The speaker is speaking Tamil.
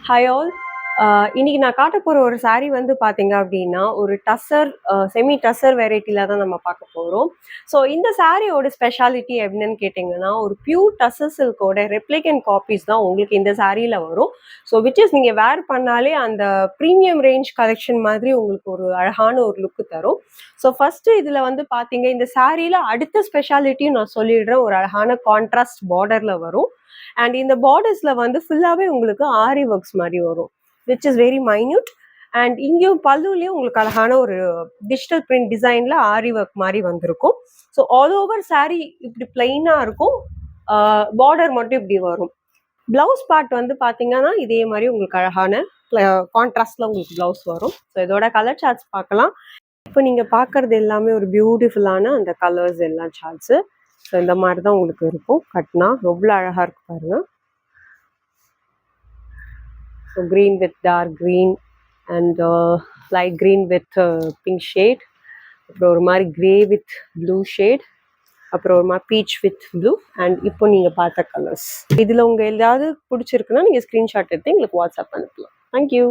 Hi all. இன்னைக்கு நான் காட்ட போகிற ஒரு saree வந்து பார்த்தீங்க அப்படின்னா ஒரு டசர் செமி டசர் வெரைட்டியில் தான் நம்ம பார்க்க போகிறோம். ஸோ இந்த சாரியோட ஸ்பெஷாலிட்டி என்னன்னு கேட்டிங்கன்னா ஒரு பியூர் டசர் சில்கோட ரெப்ளிகன் காப்பீஸ் தான் உங்களுக்கு இந்த சாரியில் வரும். ஸோ விச் இஸ் நீங்கள் வேர் பண்ணாலே அந்த ப்ரீமியம் ரேஞ்ச் கலெக்ஷன் மாதிரி உங்களுக்கு ஒரு அழகான ஒரு லுக்கு தரும். ஸோ ஃபஸ்ட்டு இதில் வந்து பார்த்தீங்க இந்த சாரியில் அடுத்த ஸ்பெஷாலிட்டியும் நான் சொல்லிடுறேன். ஒரு அழகான கான்ட்ராஸ்ட் பார்டரில் வரும். அண்ட் இந்த பார்டர்ஸ்ல வந்து ஃபுல்லாவே உங்களுக்கு ஆரி ஒர்க்ஸ் மாதிரி வரும், which is very minute. And இங்கேயும் பல்லுலயும் உங்களுக்கு அழகான ஒரு டிஜிட்டல் பிரிண்ட் டிசைன்ல ஆரி ஒர்க் மாதிரி வந்திருக்கும். ஸோ ஆல் ஓவர் சாரீ இப்படி பிளைனா இருக்கும், பார்டர் மட்டும் இப்படி வரும். பிளவுஸ் பார்ட் வந்து பாத்தீங்கன்னா இதே மாதிரி உங்களுக்கு அழகான கான்ட்ராஸ்ட்ல உங்களுக்கு பிளவுஸ் வரும். ஸோ இதோட கலர் சார்ட்ஸ் பார்க்கலாம். இப்போ நீங்க பாக்குறது எல்லாமே ஒரு பியூட்டிஃபுல்லான அந்த கலர்ஸ் எல்லாம் சார்ட்ஸ். ஸோ இந்த மாதிரி தான் உங்களுக்கு இருக்கும். கட்னா எவ்வளோ அழகாக இருக்கு பாருங்க. So green with dark green and light green with pink shade, அப்புறம் ஒரு மாதிரி க்ரே வித் ப்ளூ ஷேட், அப்புறம் ஒரு மாதிரி பீச் வித் ப்ளூ. அண்ட் இப்போ நீங்கள் பார்த்த கலர்ஸ் இதில் உங்கள் ஏதாவது பிடிச்சிருக்குன்னா நீங்கள் ஸ்க்ரீன்ஷாட் எடுத்து எங்களுக்கு வாட்ஸ்அப் அனுப்பலாம். தேங்க்யூ.